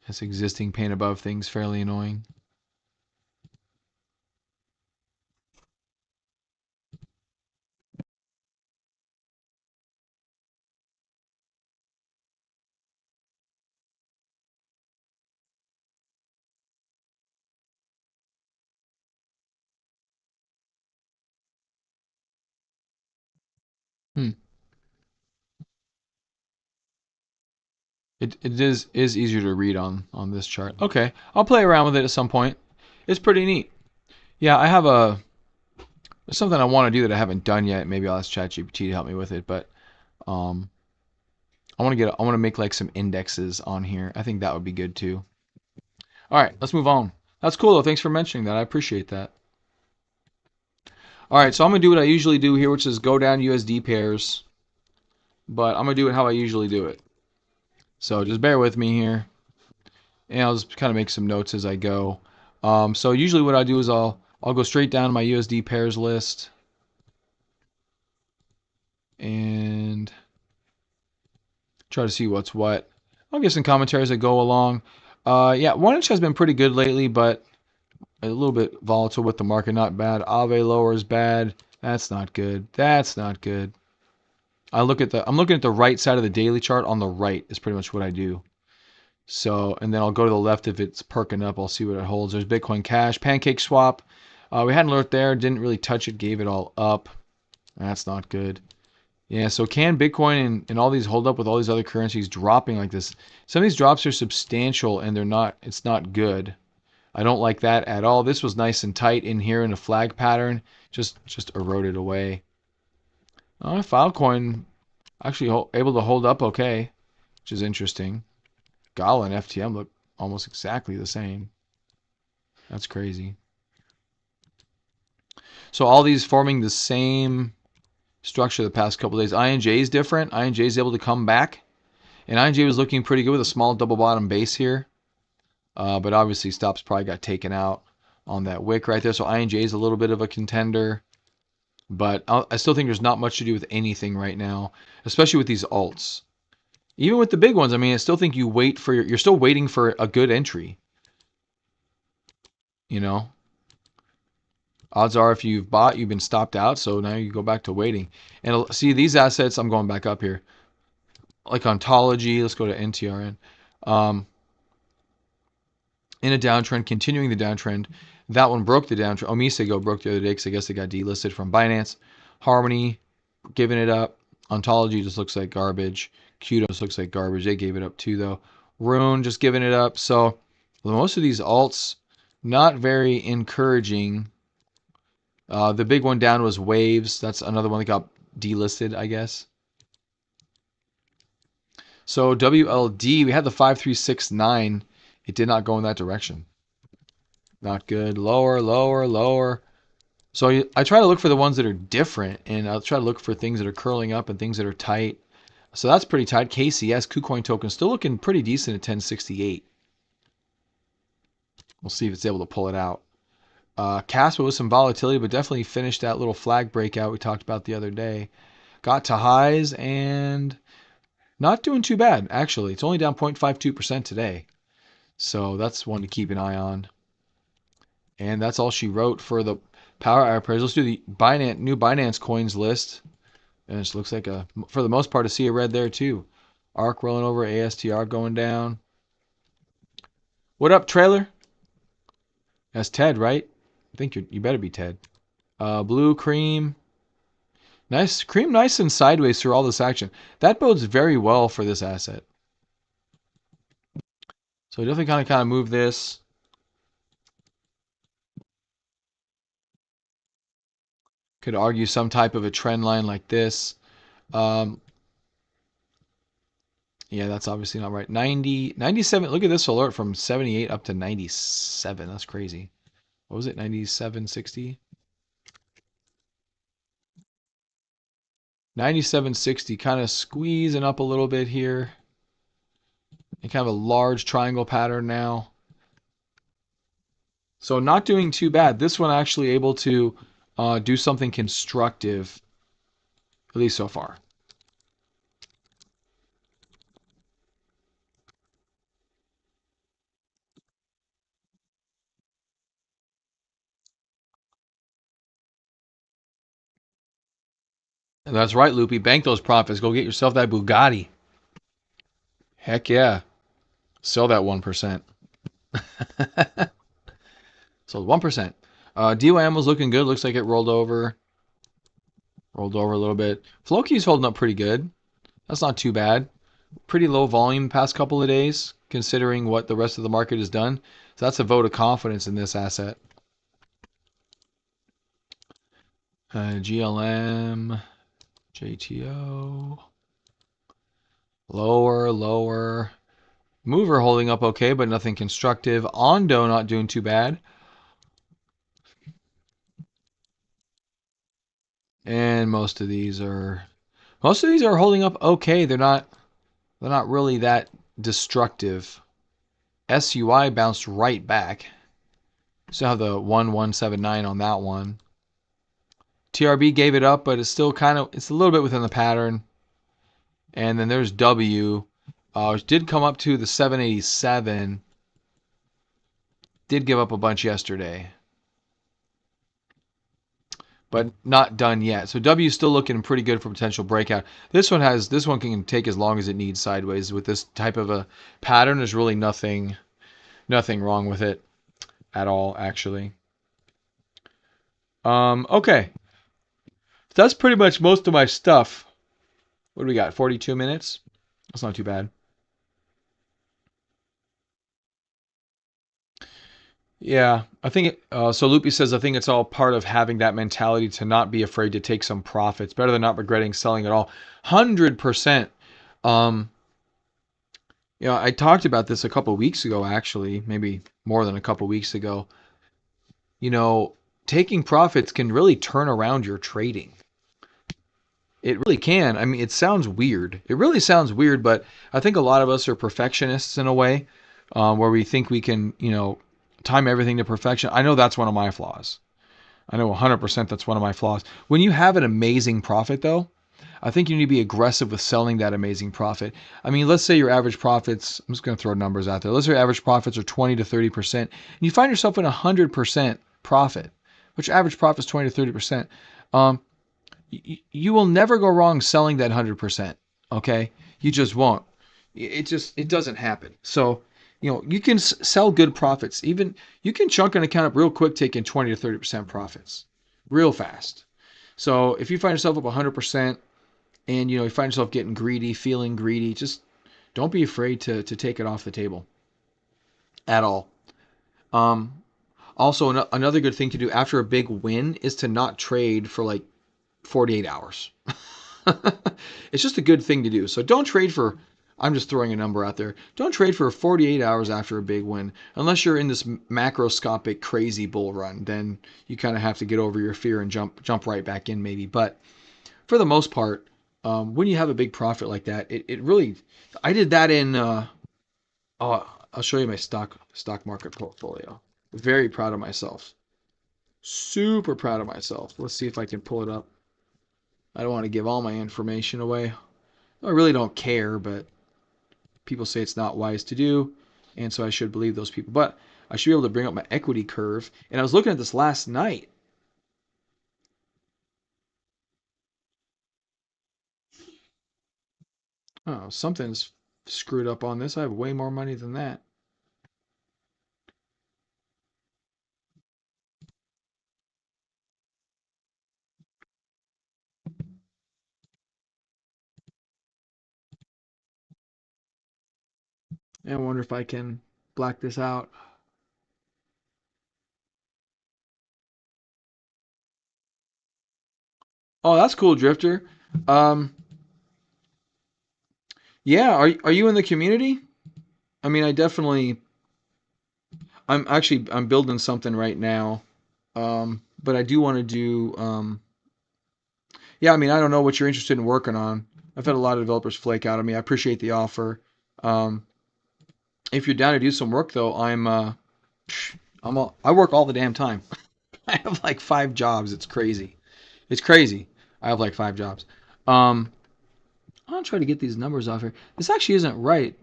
This existing pane above thing's fairly annoying. Hmm. It is easier to read on this chart. Okay, I'll play around with it at some point. It's pretty neat. Yeah, I have there's something I want to do that I haven't done yet. Maybe I'll ask ChatGPT to help me with it, but um, I want to make like some indexes on here. I think that would be good too. All right, let's move on. That's cool though. Thanks for mentioning that. I appreciate that. All right, so I'm gonna do what I usually do here, which is go down USD pairs, but I'm gonna do it how I usually do it. So just bear with me here, and I'll just kind of make some notes as I go. So usually what I do is I'll go straight down to my USD pairs list and try to see what's what. I'll give some commentaries that go along. Yeah, 1 inch has been pretty good lately, but a little bit volatile with the market. Not bad. Ave lower is bad. That's not good. That's not good. I'm looking at the right side of the daily chart. On the right is pretty much what I do. So, and then I'll go to the left if it's perking up. I'll see what it holds. There's Bitcoin Cash, Pancake Swap. We had an alert there. Didn't really touch it. Gave it all up. That's not good. Yeah, so can Bitcoin and all these hold up with all these other currencies dropping like this? Some of these drops are substantial and it's not good. I don't like that at all. This was nice and tight in here in a flag pattern. Just eroded away. Filecoin actually able to hold up okay, which is interesting. Gala and FTM look almost exactly the same. That's crazy. So all these forming the same structure the past couple days. INJ is different. INJ is able to come back. And INJ was looking pretty good with a small double bottom base here. But obviously stops probably got taken out on that wick right there. So INJ is a little bit of a contender. But I still think there's not much to do with anything right now, especially with these alts. Even with the big ones, I mean, I still think you're still waiting for a good entry. You know, odds are if you've bought, you've been stopped out. So now you go back to waiting. And see these assets, I'm going back up here. Like Ontology, let's go to NTRN. In a downtrend, continuing the downtrend. That one broke the downtrend. Omisego broke the other day because I guess it got delisted from Binance. Harmony, giving it up. Ontology just looks like garbage. Kudos looks like garbage. They gave it up too, though. Rune just giving it up. So most of these alts, not very encouraging. The big one down was Waves. That's another one that got delisted, I guess. So WLD, we had the 5369. It did not go in that direction. Not good. Lower, lower, lower. So I try to look for the ones that are different, and I'll try to look for things that are curling up and things that are tight. So that's pretty tight. KCS, KuCoin token, still looking pretty decent at 1068. We'll see if it's able to pull it out. Casper with some volatility, but definitely finished that little flag breakout we talked about the other day. Got to highs and not doing too bad, actually. It's only down 0.52% today. So that's one to keep an eye on. And that's all she wrote for the Power Hour prayers. Let's do the new Binance coins list. And it looks like for the most part, a sea of red there too. ARC rolling over, ASTR going down. What up, trailer? That's Ted, right? I think you better be Ted. Blue cream. Nice cream, nice and sideways through all this action. That bodes very well for this asset. So definitely kind of move this. Could argue some type of a trend line like this. Yeah, that's obviously not right. 90, 97. Look at this alert from 78 up to 97. That's crazy. What was it? 97.60? 97.60, kind of squeezing up a little bit here. And kind of a large triangle pattern now. So not doing too bad. This one actually able to do something constructive, at least so far. And that's right, Loopy. Bank those profits. Go get yourself that Bugatti. Heck yeah. Sell that 1%. So 1%. DYM was looking good. Looks like it rolled over. Rolled over a little bit. Floki's holding up pretty good. That's not too bad. Pretty low volume past couple of days, considering what the rest of the market has done. So that's a vote of confidence in this asset. GLM, JTO. Lower, lower. Mover holding up okay, but nothing constructive. Ondo not doing too bad. And most of these are holding up okay. They're not really that destructive. SUI bounced right back. Still have the 1179 on that one. TRB gave it up, but it's still it's a little bit within the pattern. And then there's W, which did come up to the 787. Did give up a bunch yesterday, but not done yet. So W is still looking pretty good for potential breakout. This one can take as long as it needs sideways. With this type of a pattern, there's really nothing wrong with it at all, actually. Okay. That's pretty much most of my stuff. What do we got? 42 minutes? That's not too bad. Yeah, I think so. Loopy says, I think it's all part of having that mentality to not be afraid to take some profits. Better than not regretting selling at all. 100%. I talked about this a couple of weeks ago, actually, maybe more than a couple of weeks ago. Taking profits can really turn around your trading. It really can. I mean, it sounds weird. It really sounds weird, but I think a lot of us are perfectionists in a way, where we think we can, time everything to perfection. I know that's one of my flaws. I know 100% that's one of my flaws. When you have an amazing profit, though, I think you need to be aggressive with selling that amazing profit. I mean, let's say your average profits, I'm just going to throw numbers out there. Let's say your average profits are 20 to 30%, and you find yourself in 100% profit, which average profit is 20 to 30%. You will never go wrong selling that 100%. Okay? You just won't. It doesn't happen. So, you can sell good profits. Even you can chunk an account up real quick, taking 20 to 30% profits real fast. So if you find yourself up 100% and you find yourself getting greedy, feeling greedy, just don't be afraid to take it off the table at all. Also, another good thing to do after a big win is to not trade for like 48 hours. It's just a good thing to do. So don't trade for, I'm just throwing a number out there. Don't trade for 48 hours after a big win. Unless you're in this macroscopic crazy bull run, then you kind of have to get over your fear and jump right back in maybe. But for the most part, when you have a big profit like that, it really, I did that in, I'll show you my stock market portfolio. Very proud of myself. Super proud of myself. Let's see if I can pull it up. I don't want to give all my information away. I really don't care, but people say it's not wise to do, and so I should believe those people. But I should be able to bring up my equity curve. And I was looking at this last night. Oh, something's screwed up on this. I have way more money than that. I wonder if I can black this out. Oh, that's cool, Drifter. Um, yeah, are you in the community? I mean, I definitely. I'm building something right now. But I do want to do. Yeah, I mean, I don't know what you're interested in working on. I've had a lot of developers flake out on me. I appreciate the offer. Um, if you're down to do some work though, I work all the damn time. I have like 5 jobs. It's crazy. It's crazy. I have like 5 jobs. Um, I'm gonna try to get these numbers off here. This actually isn't right.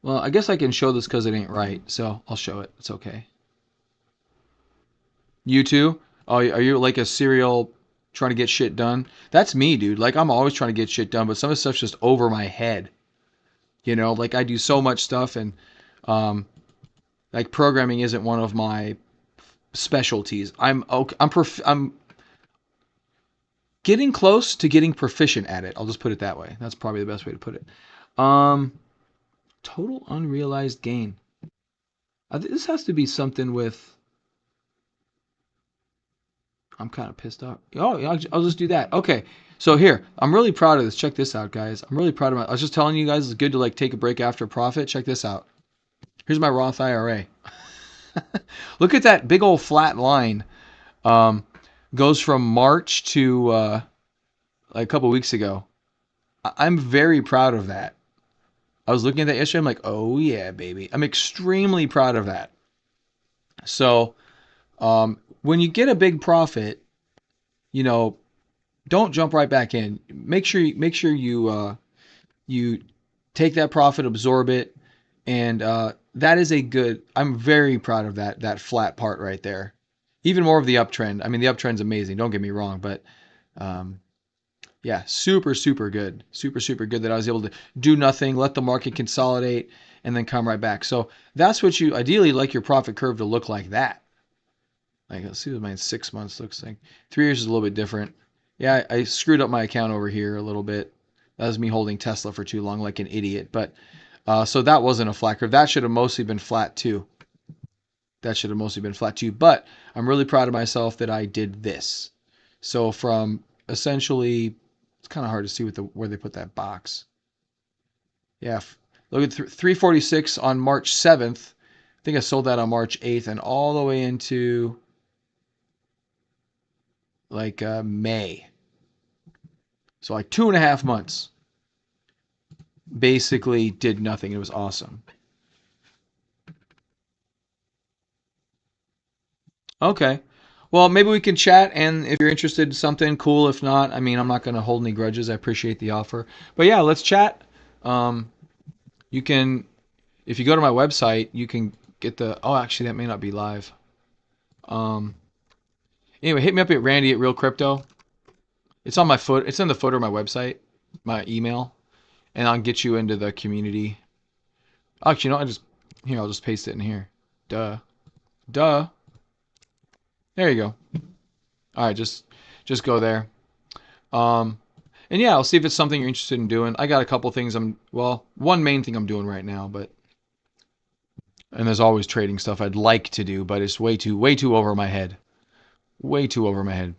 Well, I guess I can show this because it ain't right. So I'll show it. It's okay. You too? Oh, are you like a serial trying to get shit done? That's me, dude. Like I'm always trying to get shit done, but some of the stuff's just over my head. Like I do so much stuff, and um, like programming isn't one of my specialties. I'm okay, I'm getting close to getting proficient at it. I'll just put it that way. That's probably the best way to put it. Um, Total unrealized gain. This has to be something with. I'm kind of pissed off. Oh, yeah, I'll just do that. Okay. So here, I'm really proud of this. Check this out, guys. I'm really proud of my. I was just telling you guys it's good to like take a break after a profit. Check this out. Here's my Roth IRA. Look at that big old flat line. Um, Goes from March to like a couple weeks ago. I'm very proud of that. I was looking at that yesterday. I'm like, oh yeah, baby. I'm extremely proud of that. So when you get a big profit, you know, don't jump right back in. Make sure you take that profit, absorb it, and that is a good. I'm very proud of that flat part right there. Even more of the uptrend. I mean, the uptrend's amazing. Don't get me wrong, but um, yeah, super good, super good that I was able to do nothing, let the market consolidate, and then come right back. So that's what you ideally like your profit curve to look like that. Like let's see what my 6 months looks like. 3 years is a little bit different. Yeah, I screwed up my account over here a little bit. That was me holding Tesla for too long like an idiot. But so that wasn't a flat curve. That should have mostly been flat too. That should have mostly been flat too. But I'm really proud of myself that I did this. So from essentially, it's kind of hard to see where they put that box. Yeah, look at 346 on March 7th. I think I sold that on March 8th and all the way into like May. So like 2.5 months. Basically did nothing. It was awesome. Okay. Well, maybe we can chat, and if you're interested in something, cool. If not, I mean, I'm not going to hold any grudges. I appreciate the offer. But yeah, let's chat. Um, you can, if you go to my website, you can get the. Oh, actually, that may not be live. Um, anyway, hit me up at Randy at Real Crypto. It's on my foot. It's in the footer of my website, my email, and I'll get you into the community. Actually, no, I'll just paste it in here. Duh, duh. There you go. All right, just go there. Um, and yeah, I'll see if it's something you're interested in doing. I got a couple things one main thing I'm doing right now, and there's always trading stuff I'd like to do, but it's way too over my head. Way too over my head.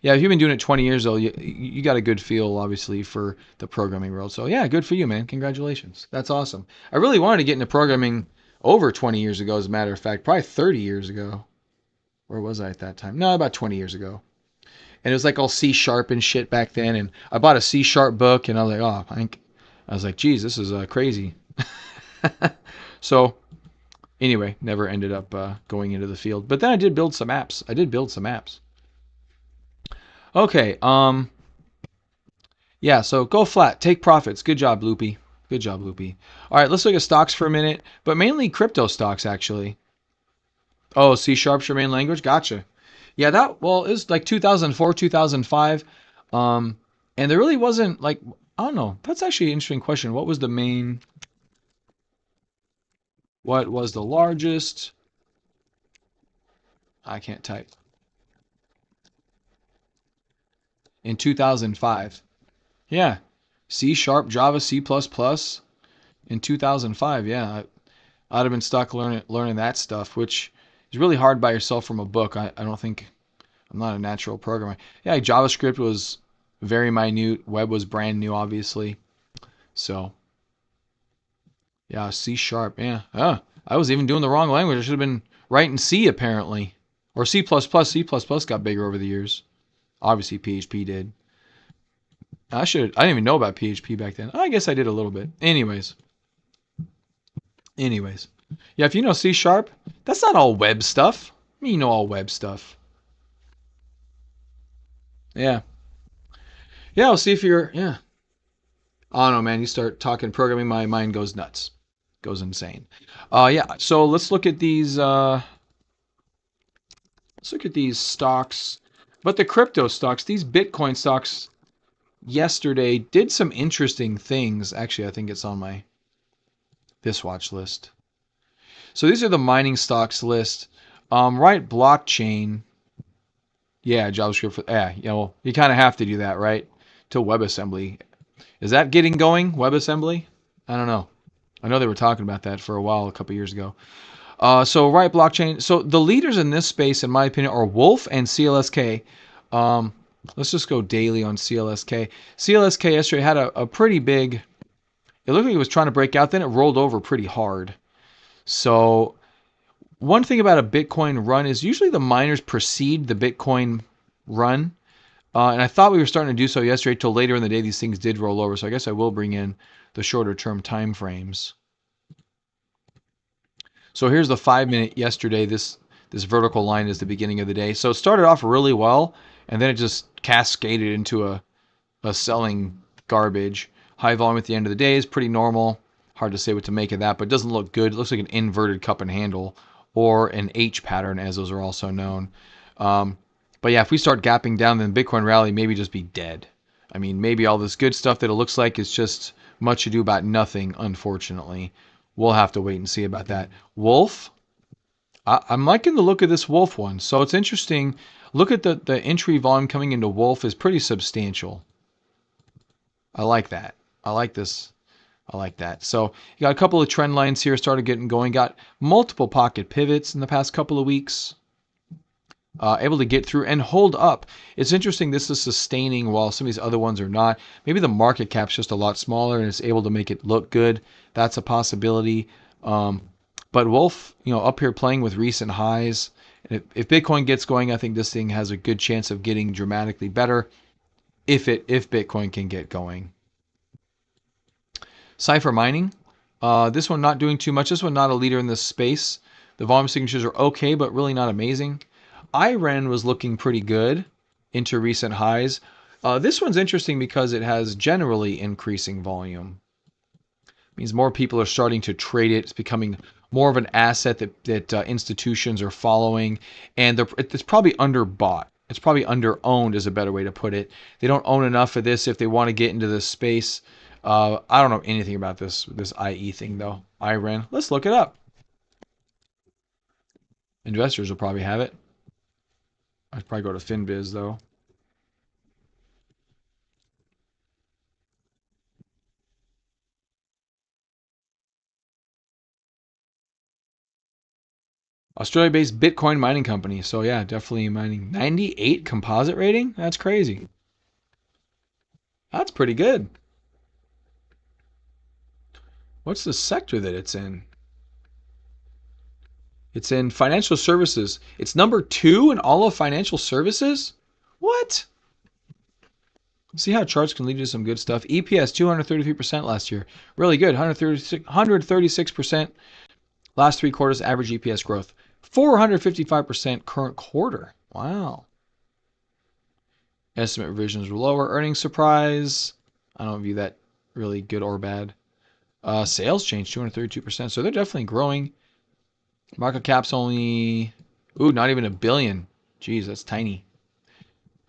Yeah, if you've been doing it 20 years though, you got a good feel obviously for the programming world. So yeah, good for you, man. Congratulations. That's awesome. I really wanted to get into programming over 20 years ago, as a matter of fact, probably 30 years ago. Where was I at that time? No, about 20 years ago. And it was like all C sharp and shit back then. And I bought a C sharp book, and I was like, oh, I was like, geez, this is crazy. So anyway, never ended up going into the field. But then I did build some apps. Okay. Yeah. So go flat, take profits. Good job, Loopy. Good job, Loopy. All right, let's look at stocks for a minute, but mainly crypto stocks actually. Oh, C sharp's your main language. Gotcha. Yeah, it was like 2004, 2005. And there really wasn't like I don't know. That's actually an interesting question. What was the main? What was the largest? I can't type. In 2005. Yeah. C Sharp, Java, C++ in 2005. Yeah. I'd have been stuck learning that stuff, which is really hard by yourself from a book. I don't think I'm not a natural programmer. Yeah, JavaScript was very minute. Web was brand new, obviously. So yeah, C Sharp. Yeah. I was even doing the wrong language. I should have been writing C apparently, or C++. C++ got bigger over the years. Obviously, PHP did. I didn't even know about PHP back then. I guess I did a little bit. Anyways. Yeah, if you know C Sharp, that's not all web stuff. I mean, you know all web stuff. Yeah. Yeah, I'll see if you're, yeah. I don't know, man. You start talking programming, my mind goes nuts. Goes insane. Yeah, so let's look at these, stocks. But the crypto stocks, these Bitcoin stocks yesterday did some interesting things. Actually, I think it's on my this watch list. So these are the mining stocks list. Right, blockchain. Yeah, JavaScript. You kind of have to do that, right? To WebAssembly. Is that getting going? WebAssembly? I don't know. I know they were talking about that for a while, a couple years ago. So right, blockchain. So the leaders in this space, in my opinion, are Wolf and CLSK. Let's just go daily on CLSK. CLSK yesterday had a pretty big. It looked like it was trying to break out. Then it rolled over pretty hard. So one thing about a Bitcoin run is usually the miners precede the Bitcoin run. And I thought we were starting to do so yesterday till later in the day. These things did roll over. So I guess I will bring in the shorter term time frames. So here's the 5-minute yesterday. This vertical line is the beginning of the day. So it started off really well, and then it just cascaded into a selling garbage. High volume at the end of the day is pretty normal. Hard to say what to make of that, but it doesn't look good. It looks like an inverted cup and handle, or an H pattern, as those are also known. But yeah, if we start gapping down, then Bitcoin rally maybe just be dead. I mean, maybe all this good stuff that it looks like is just much ado about nothing, unfortunately. We'll have to wait and see about that. Wolf, I'm liking the look of this Wolf one. So it's interesting. Look at the entry volume coming into Wolf is pretty substantial. I like that. I like this. I like that. So you got a couple of trend lines here started getting going. Got multiple pocket pivots in the past couple of weeks. Able to get through and hold up. It's interesting this is sustaining while some of these other ones are not. Maybe the market cap's just a lot smaller and it's able to make it look good. That's a possibility. But Wolf, up here playing with recent highs. And if Bitcoin gets going, I think this thing has a good chance of getting dramatically better if Bitcoin can get going. Cypher mining. This one not doing too much. This one not a leader in this space. The volume signatures are okay, but really not amazing. IREN was looking pretty good into recent highs. This one's interesting because it has generally increasing volume. It means more people are starting to trade it. It's becoming more of an asset that institutions are following, and it's probably underbought. It's probably underowned is a better way to put it. They don't own enough of this if they want to get into this space. I don't know anything about this IE thing though. IREN. Let's look it up. Investors will probably have it. I'd probably go to FinViz though. Australia-based Bitcoin mining company. So yeah, definitely mining. 98 composite rating? That's crazy. That's pretty good. What's the sector that it's in? It's in financial services. It's number 2 in all of financial services? What? See how charts can lead you to some good stuff. EPS 233% last year. Really good. 136% last 3 quarters average EPS growth. 455% current quarter. Wow. Estimate revisions were lower. Earnings surprise. I don't view that really good or bad. Sales changed 232%. So they're definitely growing. Market cap's only, not even $1 billion. Jeez, that's tiny.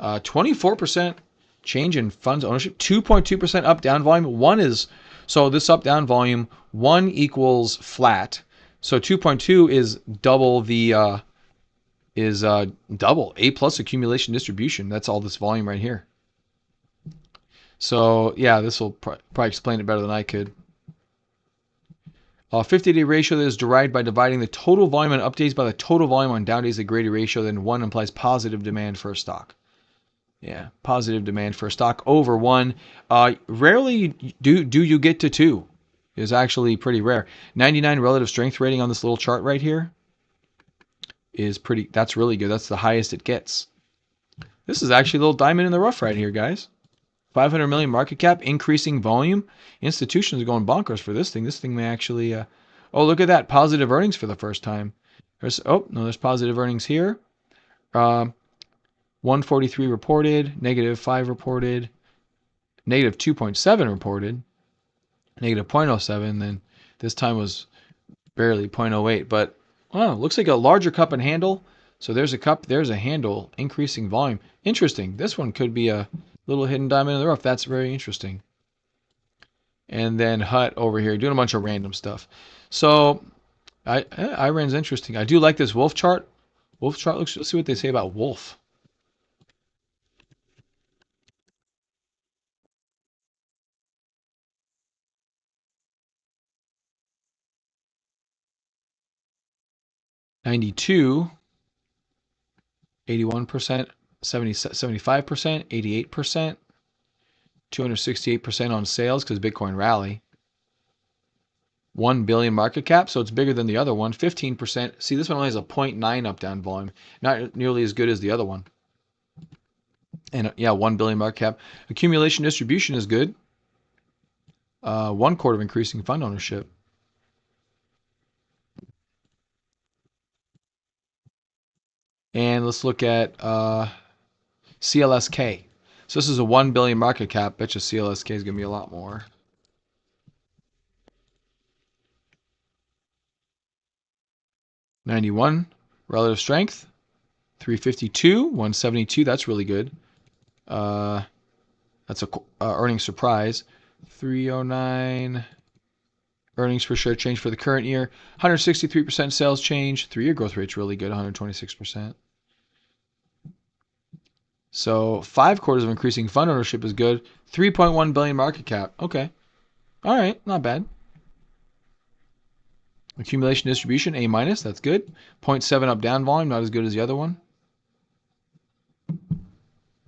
24% change in funds ownership. 2.2% up down volume. One is, so this up down volume, 1 equals flat. So 2.2 is double the double A plus accumulation distribution. That's all this volume right here. So yeah, this will probably explain it better than I could. 50-day ratio that is derived by dividing the total volume on up days by the total volume on down days. A greater ratio than 1 implies positive demand for a stock. Yeah, positive demand for a stock over 1. Rarely do you get to 2. Is actually pretty rare. 99 relative strength rating on this little chart right here is pretty. That's really good. That's the highest it gets. This is actually a little diamond in the rough right here, guys. 500 million market cap, increasing volume. Institutions are going bonkers for this thing. This thing may actually. Oh, look at that, positive earnings for the first time. There's there's positive earnings here. 143 reported, negative 5 reported, negative 2.7 reported, negative 0.07. Then this time was barely 0.08. But wow, looks like a larger cup and handle. So there's a cup, there's a handle, increasing volume. Interesting. This one could be a little hidden diamond in the rough. That's very interesting. And then Hut over here doing a bunch of random stuff. So IREN's interesting. I do like this wolf chart. Wolf chart. Let's see what they say about wolf. $92, 81%, 75%, 88%, 268% on sales because Bitcoin rally. 1 billion market cap, so it's bigger than the other one. 15%. See, this one only has a 0.9 up down volume, not nearly as good as the other one. And yeah, 1 billion market cap. Accumulation distribution is good. 1/4 of increasing fund ownership. And let's look at CLSK. So this is a 1 billion market cap. Bet you CLSK is going to be a lot more. $91 relative strength. 352, 172. That's really good. That's a earnings surprise. 309 earnings per share change for the current year. 163% sales change. 3-year growth rate's really good, 126%. So 5/4 of increasing fund ownership is good. 3.1 billion market cap. Okay. All right, not bad. Accumulation distribution, A-, that's good. 0.7 up down volume, not as good as the other one.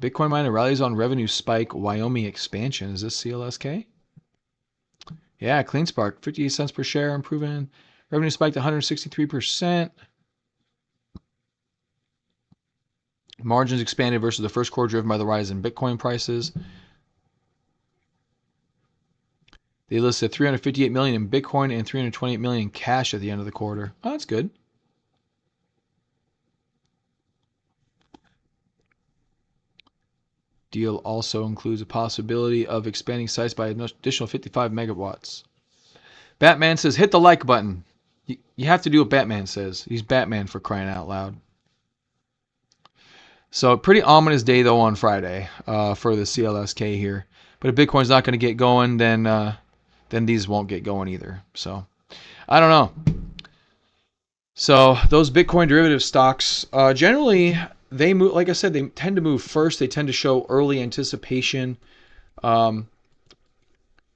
Bitcoin miner rallies on revenue spike, Wyoming expansion. Is this CLSK? Yeah, CleanSpark, 58 cents per share, improving. Revenue spiked 163%. Margins expanded versus the first quarter, driven by the rise in Bitcoin prices. They listed 358 million in Bitcoin and 328 million in cash at the end of the quarter. Oh, that's good. Deal also includes a possibility of expanding sites by an additional 55 megawatts. Batman says, hit the like button. You have to do what Batman says. He's Batman, for crying out loud. So pretty ominous day, though, on Friday for the CLSK here. But if Bitcoin's not going to get going, then these won't get going either. So I don't know. So those Bitcoin derivative stocks, generally, they move, like I said, they tend to move first. They tend to show early anticipation.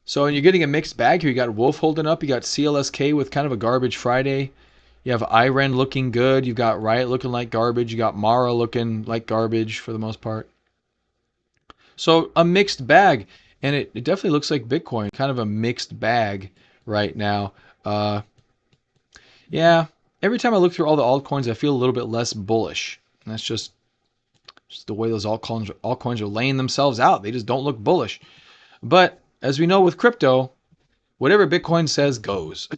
So you're getting a mixed bag here. You got Wolf holding up. You got CLSK with kind of a garbage Friday. You have IREN looking good. You've got Riot looking like garbage. You got Mara looking like garbage for the most part. So a mixed bag. And it definitely looks like Bitcoin, kind of a mixed bag right now. Yeah, every time I look through all the altcoins, I feel a little bit less bullish. And that's just the way those altcoins are laying themselves out. They just don't look bullish. But as we know with crypto, whatever Bitcoin says goes.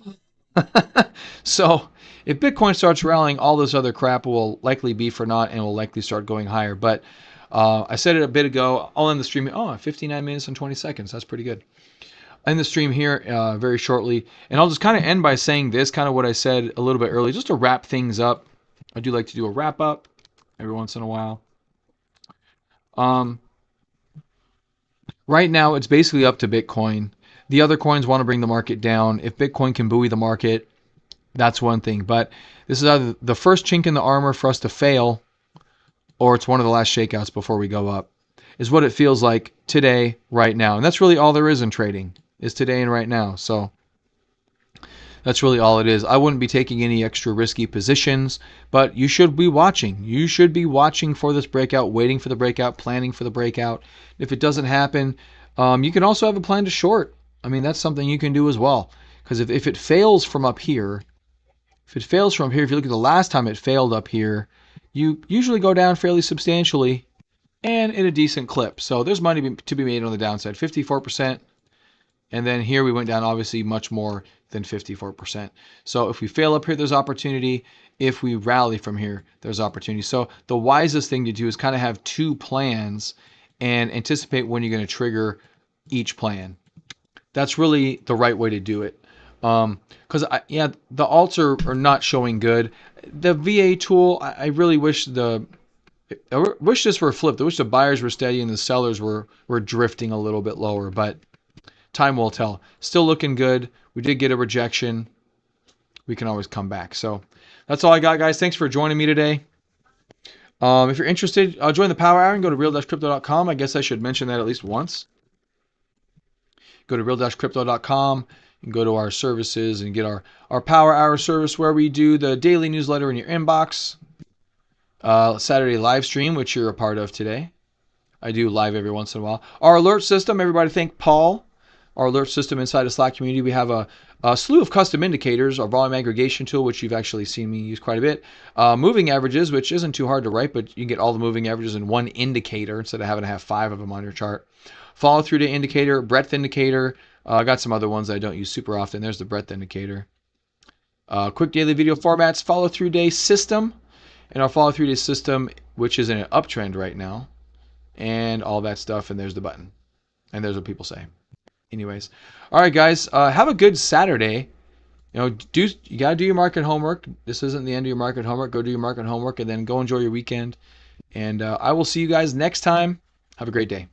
So if Bitcoin starts rallying, all this other crap will likely be for naught and will likely start going higher. But I said it a bit ago. I'll end the stream. 59 minutes and 20 seconds. That's pretty good. End the stream here very shortly. And I'll just kind of end by saying this, kind of what I said a little bit earlier, just to wrap things up. I do like to do a wrap up every once in a while. Right now, it's basically up to Bitcoin. The other coins want to bring the market down. If Bitcoin can buoy the market, that's one thing. But this is either the first chink in the armor for us to fail, or it's one of the last shakeouts before we go up, is what it feels like today, right now. And that's really all there is in trading, is today and right now. So that's really all it is. I wouldn't be taking any extra risky positions, but you should be watching. You should be watching for this breakout, waiting for the breakout, planning for the breakout. If it doesn't happen, you can also have a plan to short. I mean, that's something you can do as well. Because if it fails from up here, if you look at the last time it failed up here, you usually go down fairly substantially and in a decent clip. So there's money to be made on the downside, 54%. And then here we went down obviously much more than 54%. So if we fail up here, there's opportunity. If we rally from here, there's opportunity. So the wisest thing to do is kind of have two plans and anticipate when you're going to trigger each plan. That's really the right way to do it. Because the alts are not showing good. The VA tool, I really wish I wish this were flipped. I wish the buyers were steady and the sellers were drifting a little bit lower, but time will tell. Still looking good. We did get a rejection. We can always come back. So that's all I got, guys. Thanks for joining me today. If you're interested, join the Power Hour and go to real-crypto.com. I guess I should mention that at least once. Go to real-crypto.com and go to our services and get our Power Hour service where we do the daily newsletter in your inbox. Saturday live stream, which you're a part of today. I do live every once in a while. Our alert system, everybody thank Paul. Our alert system inside the Slack community, we have a slew of custom indicators, our volume aggregation tool, which you've actually seen me use quite a bit. Moving averages, which isn't too hard to write, but you can get all the moving averages in one indicator instead of having to have 5 of them on your chart. Follow through to indicator, breadth indicator. I got some other ones that I don't use super often. There's the breadth indicator. Quick daily video formats, follow through day system, and our follow through day system, which is in an uptrend right now, and all that stuff. And there's the button, and there's what people say. Anyways, all right, guys, have a good Saturday. You gotta do your market homework. This isn't the end of your market homework. Go do your market homework, and then go enjoy your weekend. And I will see you guys next time. Have a great day.